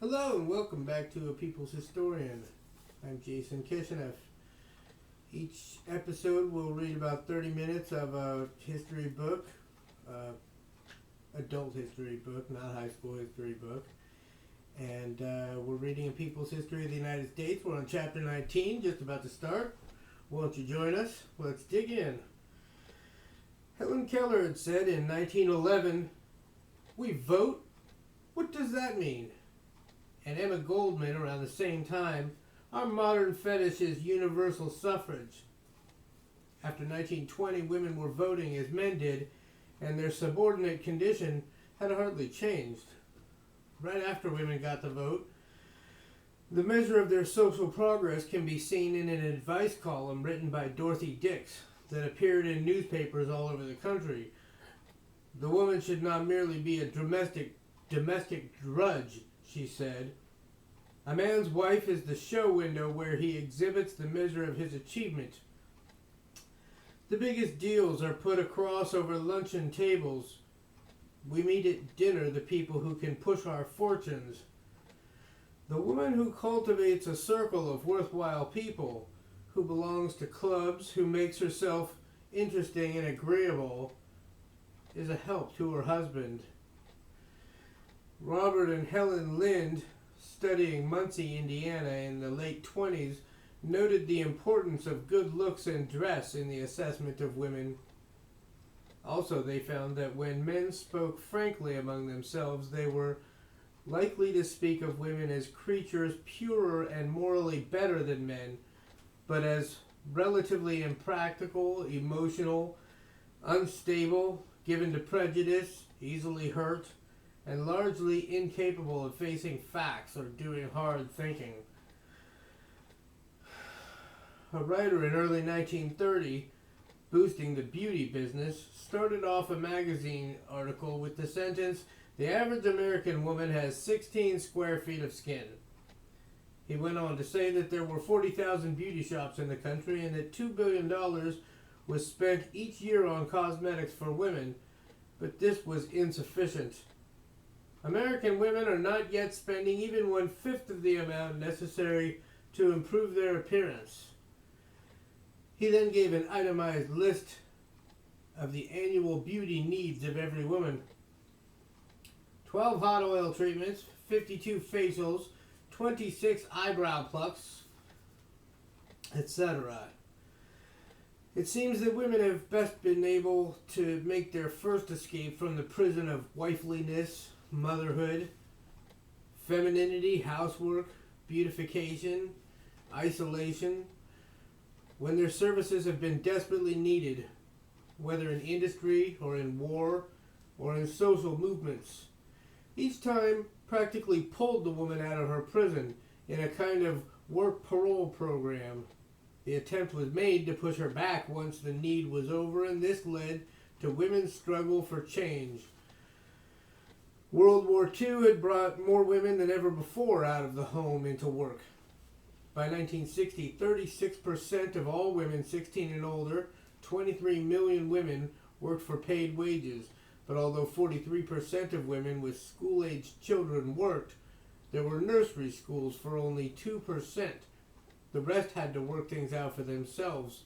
Hello and welcome back to A People's Historian. I'm Jason Kishinev. Each episode we'll read about 30 minutes of a history book, adult history book, not high school history book. And we're reading A People's History of the United States. We're on chapter 19, just about to start. Won't you join us? Let's dig in. Helen Keller had said in 1911, "We vote? What does that mean?" And Emma Goldman, around the same time, "Our modern fetish is universal suffrage." After 1920, women were voting as men did, and their subordinate condition had hardly changed. Right after women got the vote, the measure of their social progress can be seen in an advice column written by Dorothy Dix that appeared in newspapers all over the country. The woman should not merely be a domestic drudge, she said. A man's wife is the show window where he exhibits the measure of his achievement. The biggest deals are put across over luncheon tables. We meet at dinner the people who can push our fortunes. The woman who cultivates a circle of worthwhile people, who belongs to clubs, who makes herself interesting and agreeable, is a help to her husband. Robert and Helen Lind, studying Muncie, Indiana in the late 20s, noted the importance of good looks and dress in the assessment of women. Also, they found that when men spoke frankly among themselves, they were likely to speak of women as creatures purer and morally better than men, but as relatively impractical, emotional, unstable, given to prejudice, easily hurt, and largely incapable of facing facts or doing hard thinking. A writer in early 1930, boosting the beauty business, started off a magazine article with the sentence, "The average American woman has 16 square feet of skin." He went on to say that there were 40,000 beauty shops in the country and that $2 billion was spent each year on cosmetics for women, but this was insufficient. American women are not yet spending even 1/5 of the amount necessary to improve their appearance. He then gave an itemized list of the annual beauty needs of every woman. 12 hot oil treatments, 52 facials, 26 eyebrow plucks, etc. It seems that women have best been able to make their first escape from the prison of wifeliness, motherhood, femininity, housework, beautification, isolation, when their services have been desperately needed, whether in industry or in war or in social movements. Each time practically pulled the woman out of her prison in a kind of work parole program. The attempt was made to push her back once the need was over, and this led to women's struggle for change. World War II had brought more women than ever before out of the home into work. By 1960, 36% of all women 16 and older, 23 million women, worked for paid wages. But although 43% of women with school-aged children worked, there were nursery schools for only 2%. The rest had to work things out for themselves.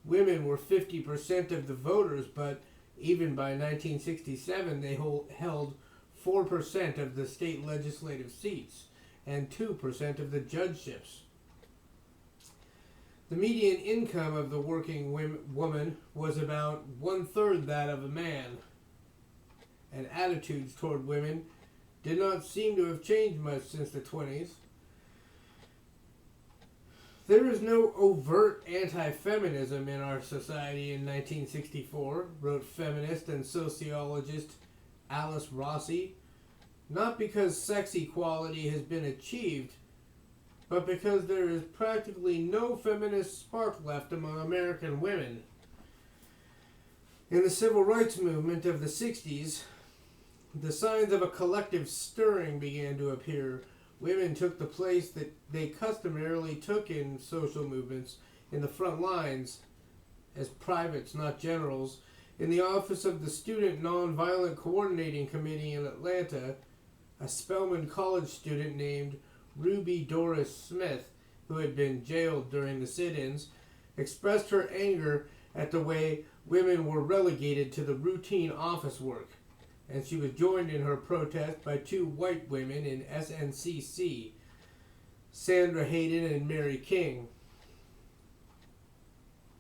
Women were 50% of the voters, but even by 1967, they held 4% of the state legislative seats and 2% of the judgeships. The median income of the working woman was about 1/3 that of a man, and attitudes toward women did not seem to have changed much since the 20s. There is no overt anti-feminism in our society in 1964, wrote feminist and sociologist Alice Rossi, not because sex equality has been achieved, but because there is practically no feminist spark left among American women. In the civil rights movement of the 60s, the signs of a collective stirring began to appear. Women took the place that they customarily took in social movements in the front lines, as privates, not generals. In the office of the Student Nonviolent Coordinating Committee in Atlanta, a Spelman College student named Ruby Doris Smith, who had been jailed during the sit-ins, expressed her anger at the way women were relegated to the routine office work, and she was joined in her protest by two white women in SNCC, Sandra Hayden and Mary King.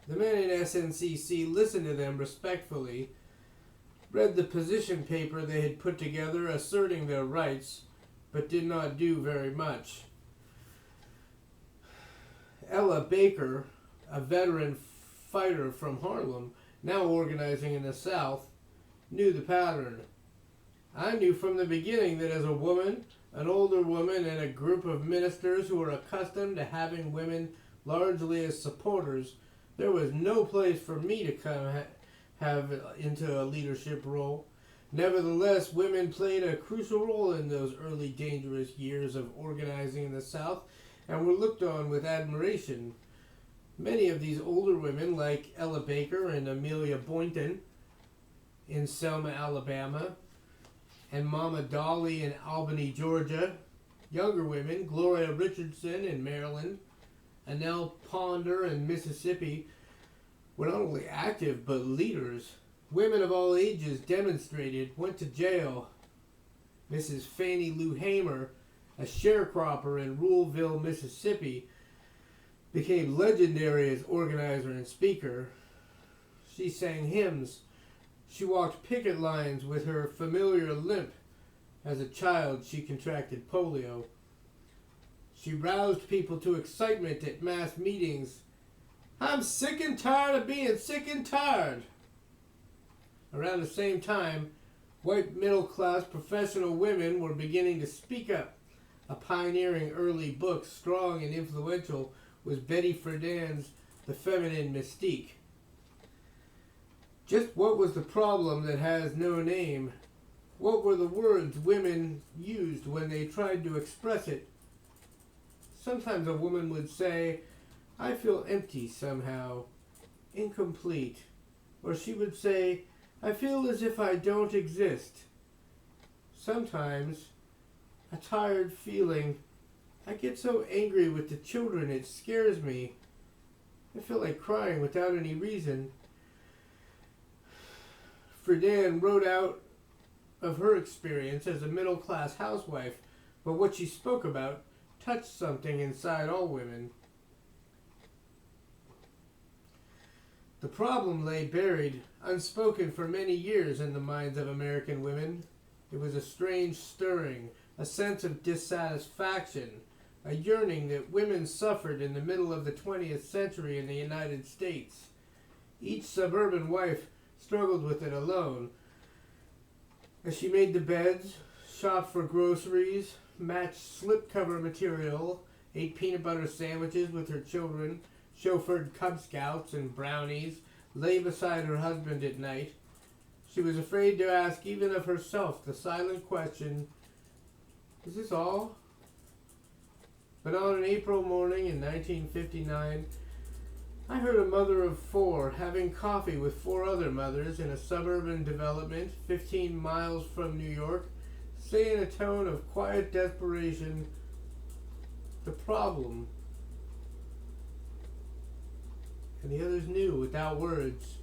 The men in SNCC listened to them respectfully, read the position paper they had put together asserting their rights, but did not do very much. Ella Baker, a veteran fighter from Harlem, now organizing in the South, knew the pattern. I knew from the beginning that as a woman, an older woman, and a group of ministers who were accustomed to having women largely as supporters, there was no place for me to come have into a leadership role. Nevertheless, women played a crucial role in those early dangerous years of organizing in the South and were looked on with admiration. Many of these older women, like Ella Baker and Amelia Boynton in Selma, Alabama, and Mama Dolly in Albany, Georgia. Younger women, Gloria Richardson in Maryland, Annelle Ponder in Mississippi, were not only active but leaders. Women of all ages demonstrated, went to jail. Mrs. Fannie Lou Hamer, a sharecropper in Ruleville, Mississippi, became legendary as organizer and speaker. She sang hymns. She walked picket lines with her familiar limp. As a child, she contracted polio. She roused people to excitement at mass meetings. I'm sick and tired of being sick and tired. Around the same time, white middle-class professional women were beginning to speak up. A pioneering early book, strong and influential, was Betty Friedan's The Feminine Mystique. Just what was the problem that has no name? What were the words women used when they tried to express it? Sometimes a woman would say, I feel empty somehow, incomplete. Or she would say, I feel as if I don't exist. Sometimes, a tired feeling, I get so angry with the children it scares me. I feel like crying without any reason. Friedan wrote out of her experience as a middle-class housewife, but what she spoke about touched something inside all women. The problem lay buried, unspoken for many years in the minds of American women. It was a strange stirring, a sense of dissatisfaction, a yearning that women suffered in the middle of the 20th century in the United States. Each suburban wife struggled with it alone. As she made the beds, shopped for groceries, matched slipcover material, ate peanut butter sandwiches with her children, chauffeured Cub Scouts and brownies, lay beside her husband at night, she was afraid to ask even of herself the silent question, is this all? But on an April morning in 1959, I heard a mother of four having coffee with four other mothers in a suburban development 15 miles from New York, say in a tone of quiet desperation, the problem. And the others knew without words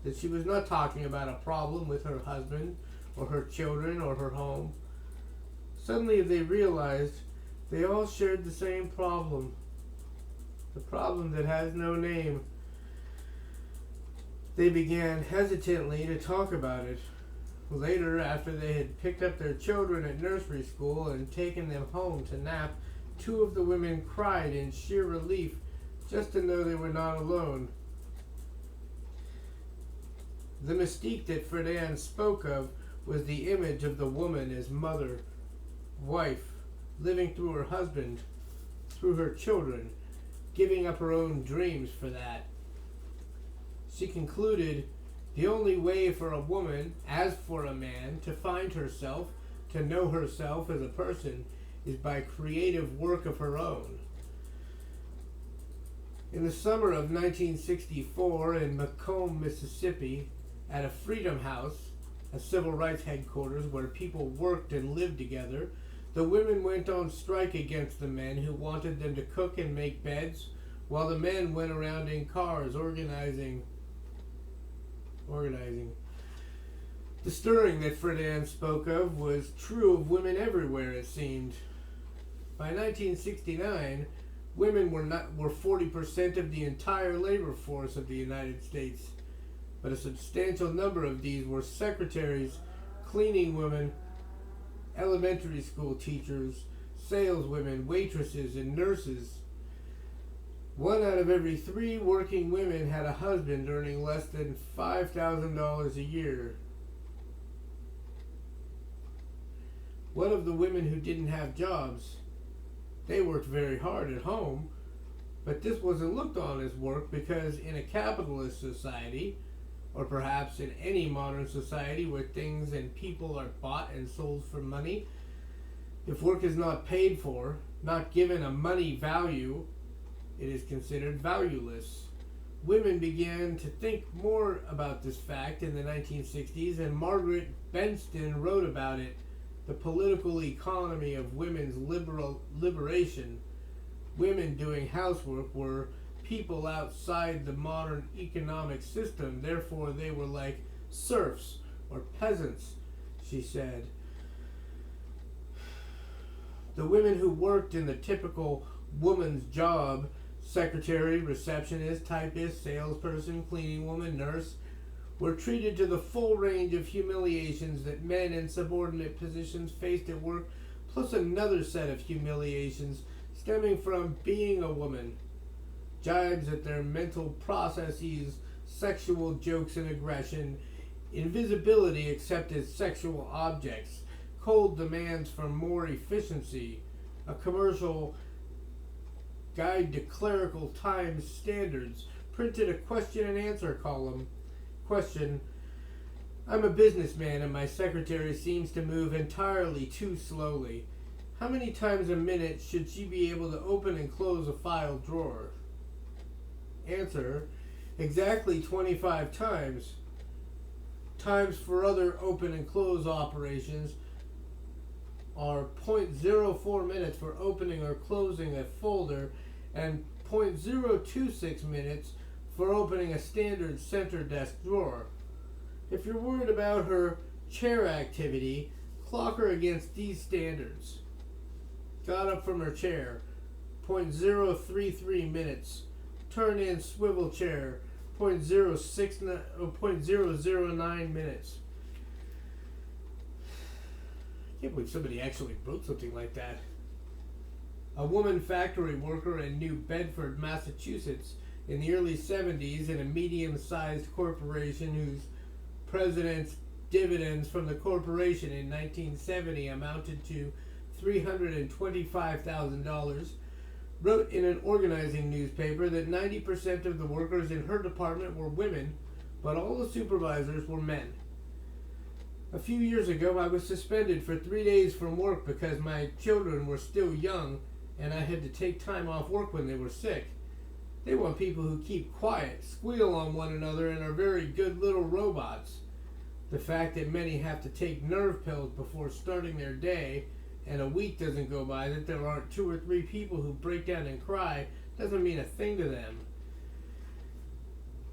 that she was not talking about a problem with her husband or her children or her home. Suddenly they realized they all shared the same problem. The problem that has no name. They began hesitantly to talk about it. Later, after they had picked up their children at nursery school and taken them home to nap, two of the women cried in sheer relief just to know they were not alone. The mystique that Friedan spoke of was the image of the woman as mother, wife, living through her husband, through her children, giving up her own dreams for that. She concluded, the only way for a woman, as for a man, to find herself, to know herself as a person, is by creative work of her own. In the summer of 1964 in Macomb, Mississippi, at a Freedom House, a civil rights headquarters where people worked and lived together, the women went on strike against the men who wanted them to cook and make beds, while the men went around in cars organizing. The stirring that Friedan spoke of was true of women everywhere, it seemed. By 1969, women were 40% of the entire labor force of the United States, but a substantial number of these were secretaries, cleaning women, elementary school teachers, saleswomen, waitresses, and nurses. 1 out of every 3 working women had a husband earning less than $5,000 a year. What of the women who didn't have jobs? They worked very hard at home, but this wasn't looked on as work because in a capitalist society, or perhaps in any modern society where things and people are bought and sold for money, if work is not paid for, not given a money value, it is considered valueless. Women began to think more about this fact in the 1960s, and Margaret Benston wrote about it, The Political Economy of Women's Liberation. Women doing housework were people outside the modern economic system, therefore they were like serfs or peasants, she said. The women who worked in the typical woman's job, secretary, receptionist, typist, salesperson, cleaning woman, nurse, were treated to the full range of humiliations that men in subordinate positions faced at work, plus another set of humiliations stemming from being a woman. Jibes at their mental processes, sexual jokes and aggression, invisibility except as sexual objects, cold demands for more efficiency, a commercial guide to clerical times standards, printed a question and answer column. Question: I'm a businessman and my secretary seems to move entirely too slowly. How many times a minute should she be able to open and close a file drawer? Answer: exactly 25 times. Times for other open and close operations are 0.04 minutes for opening or closing a folder and 0.026 minutes for opening a standard center desk drawer. If you're worried about her chair activity, clock her against these standards. Got up from her chair, 0.033 minutes. Turn in swivel chair, 0.009 minutes. I can't believe somebody actually wrote something like that. A woman factory worker in New Bedford, Massachusetts, in the early 70s in a medium-sized corporation whose president's dividends from the corporation in 1970 amounted to $325,000, wrote in an organizing newspaper that 90% of the workers in her department were women, but all the supervisors were men. A few years ago, I was suspended for 3 days from work because my children were still young and I had to take time off work when they were sick. They want people who keep quiet, squeal on one another, and are very good little robots. The fact that many have to take nerve pills before starting their day and a week doesn't go by that there aren't 2 or 3 people who break down and cry doesn't mean a thing to them.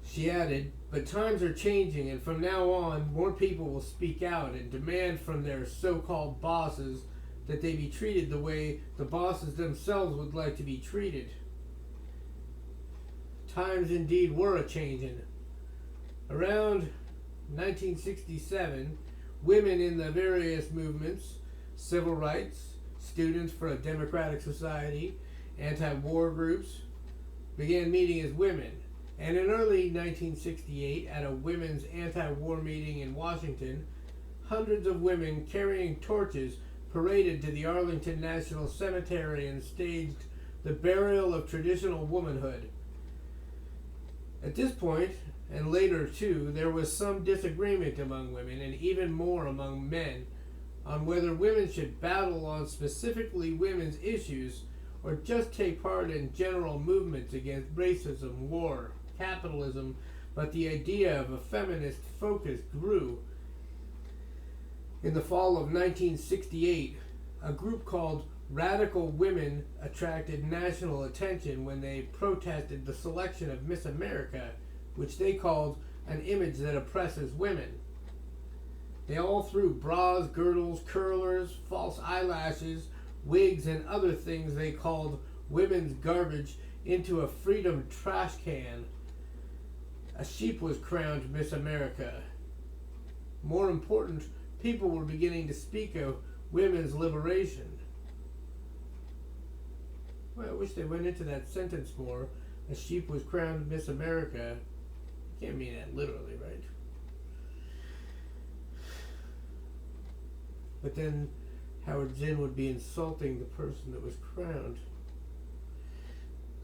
She added, but times are changing, and from now on, more people will speak out and demand from their so-called bosses that they be treated the way the bosses themselves would like to be treated. Times indeed were a-changin'. Around 1967, women in the various movements, civil rights, students for a democratic society, anti-war groups, began meeting as women. And in early 1968, at a women's anti-war meeting in Washington, hundreds of women carrying torches paraded to the Arlington National Cemetery and staged the burial of traditional womanhood. At this point, and later too, there was some disagreement among women, and even more among men, on whether women should battle on specifically women's issues or just take part in general movements against racism, war, capitalism, but the idea of a feminist focus grew. In the fall of 1968, a group called Radical Women attracted national attention when they protested the selection of Miss America, which they called an image that oppresses women. They all threw bras, girdles, curlers, false eyelashes, wigs, and other things they called women's garbage into a freedom trash can. A sheep was crowned Miss America. More important, people were beginning to speak of women's liberation. Well, I wish they went into that sentence more. A sheep was crowned Miss America. You can't mean that literally, right? But then Howard Zinn would be insulting the person that was crowned.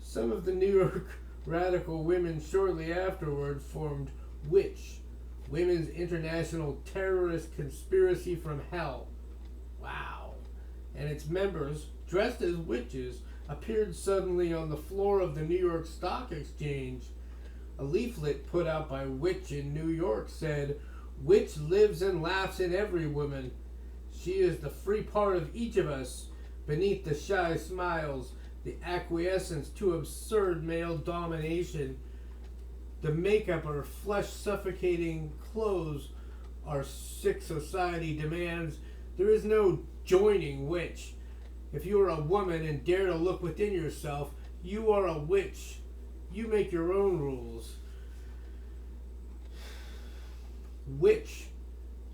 Some of the New York radical women shortly afterward formed Witch, Women's International Terrorist Conspiracy from Hell. Wow. And its members, dressed as witches, appeared suddenly on the floor of the New York Stock Exchange. A leaflet put out by Witch in New York said, "Witch lives and laughs in every woman. She is the free part of each of us. Beneath the shy smiles, the acquiescence to absurd male domination, the makeup or flesh-suffocating clothes our sick society demands, there is no joining witch. If you are a woman and dare to look within yourself, you are a witch. You make your own rules." Witch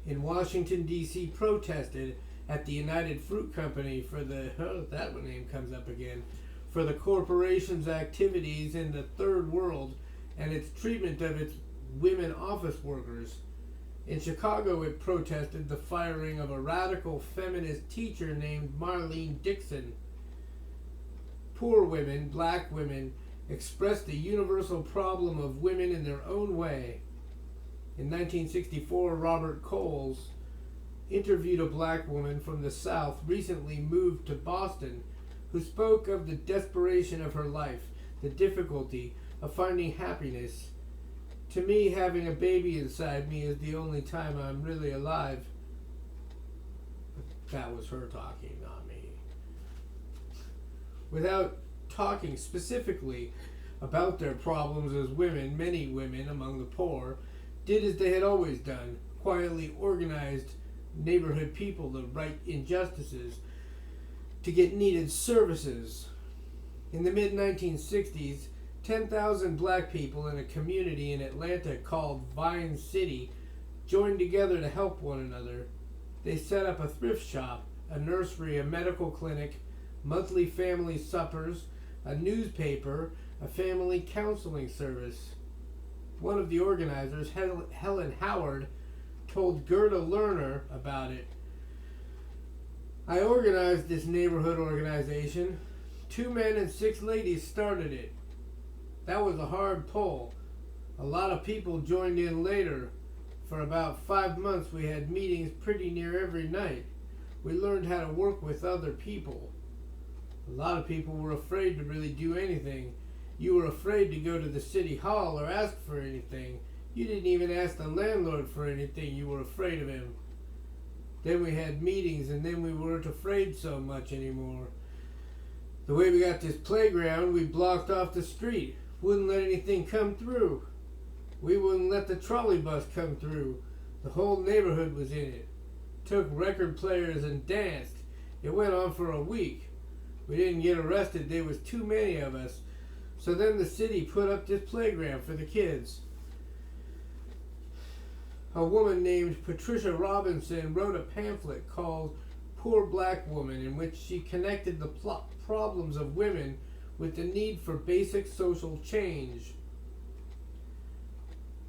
in Washington, D.C. protested at the United Fruit Company for the, that name comes up again, for the corporation's activities in the Third World and its treatment of its women office workers. In Chicago, it protested the firing of a radical feminist teacher named Marlene Dixon. Poor women, black women, expressed the universal problem of women in their own way. In 1964, Robert Coles interviewed a black woman from the South recently moved to Boston who spoke of the desperation of her life, the difficulty of finding happiness. "To me, having a baby inside me is the only time I'm really alive." That was her talking, not me. Without talking specifically about their problems as women, many women among the poor did as they had always done, quietly organized neighborhood people to right injustices, to get needed services. In the mid-1960s, 10,000 black people in a community in Atlanta called Vine City joined together to help one another. They set up a thrift shop, a nursery, a medical clinic, monthly family suppers, a newspaper, a family counseling service. One of the organizers, Helen Howard, told Gerda Lerner about it. "I organized this neighborhood organization. 2 men and 6 ladies started it. That was a hard pull. A lot of people joined in later. For about 5 months we had meetings pretty near every night. We learned how to work with other people. A lot of people were afraid to really do anything. You were afraid to go to the city hall or ask for anything. You didn't even ask the landlord for anything. You were afraid of him. Then we had meetings, and then we weren't afraid so much anymore. The way we got this playground, we blocked off the street. Wouldn't let anything come through. We wouldn't let the trolley bus come through. The whole neighborhood was in it. Took record players and danced. It went on for a week. We didn't get arrested. There was too many of us. So then the city put up this playground for the kids." A woman named Patricia Robinson wrote a pamphlet called Poor Black Woman, in which she connected the problems of women with the need for basic social change.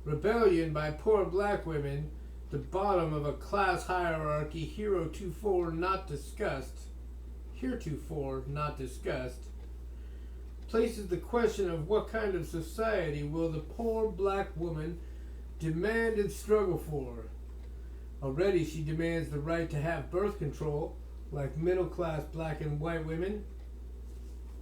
Rebellion by poor black women, the bottom of a class hierarchy heretofore not discussed, places the question of what kind of society will the poor black woman demand and struggle for. Already she demands the right to have birth control, like middle-class black and white women.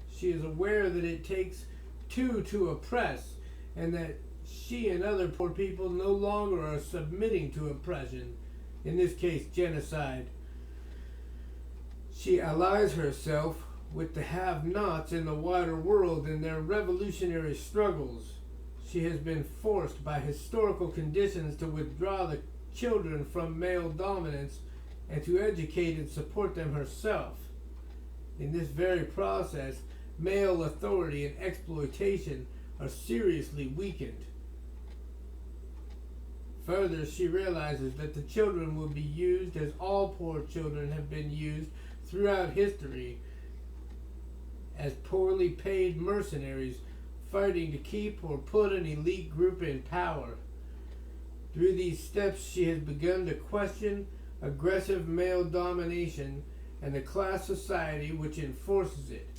She is aware that it takes two to oppress, and that she and other poor people no longer are submitting to oppression. in this case genocide. She allies herself with the have-nots in the wider world in their revolutionary struggles. She has been forced by historical conditions to withdraw the children from male dominance and to educate and support them herself. In this very process, male authority and exploitation are seriously weakened. Further, she realizes that the children will be used as all poor children have been used throughout history, as poorly paid mercenaries fighting to keep or put an elite group in power. Through these steps, she has begun to question aggressive male domination and the class society which enforces it.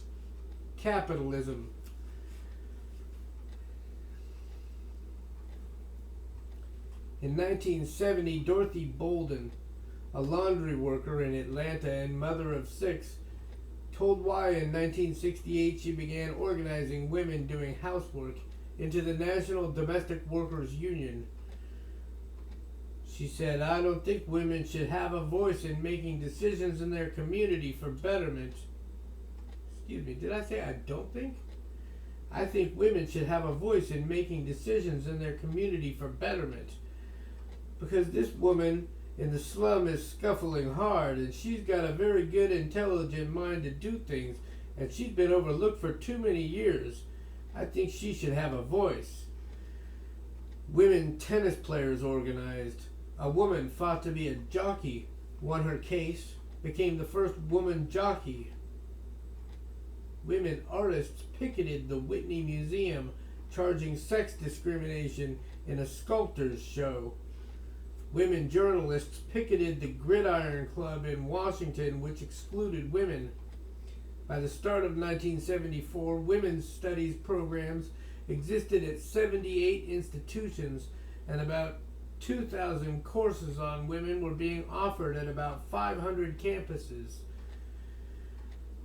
Capitalism. In 1970, Dorothy Bolden, a laundry worker in Atlanta and mother of 6, told why in 1968 she began organizing women doing housework into the National Domestic Workers Union. She said, "I don't think women should have a voice in making decisions in their community for betterment." Excuse me, did I say I don't think? I think women should have a voice in making decisions in their community for betterment. Because this woman in the slum is scuffling hard, and she's got a very good, intelligent mind to do things, and she's been overlooked for too many years. I think she should have a voice. Women tennis players organized. A woman fought to be a jockey, won her case, became the first woman jockey. Women artists picketed the Whitney Museum, charging sex discrimination in a sculptor's show. Women journalists picketed the Gridiron Club in Washington, which excluded women. By the start of 1974, women's studies programs existed at 78 institutions, and about 2,000 courses on women were being offered at about 500 campuses.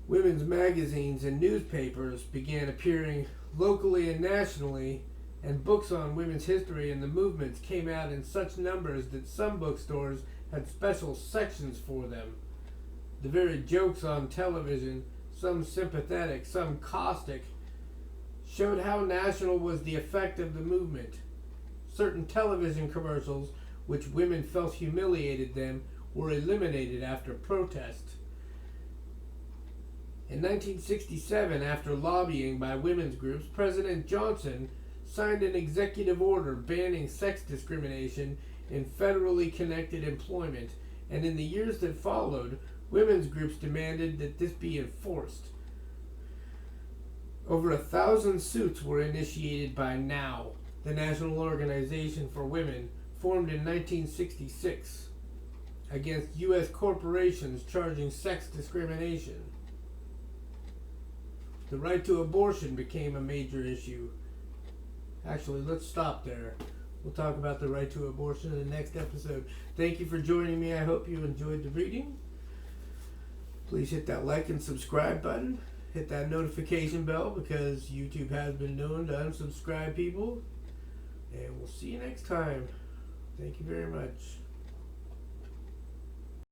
Women's magazines and newspapers began appearing locally and nationally, and books on women's history and the movements came out in such numbers that some bookstores had special sections for them. The very jokes on television, some sympathetic, some caustic, showed how national was the effect of the movement. Certain television commercials, which women felt humiliated them, were eliminated after protest. In 1967, after lobbying by women's groups, President Johnson signed an executive order banning sex discrimination in federally connected employment, and in the years that followed, women's groups demanded that this be enforced. Over 1,000 suits were initiated by NOW, the National Organization for Women, formed in 1966, against U.S. corporations charging sex discrimination. The right to abortion became a major issue. Actually, let's stop there. We'll talk about the right to abortion in the next episode. Thank you for joining me. I hope you enjoyed the reading. Please hit that like and subscribe button. Hit that notification bell because YouTube has been known to unsubscribe people. And we'll see you next time. Thank you very much.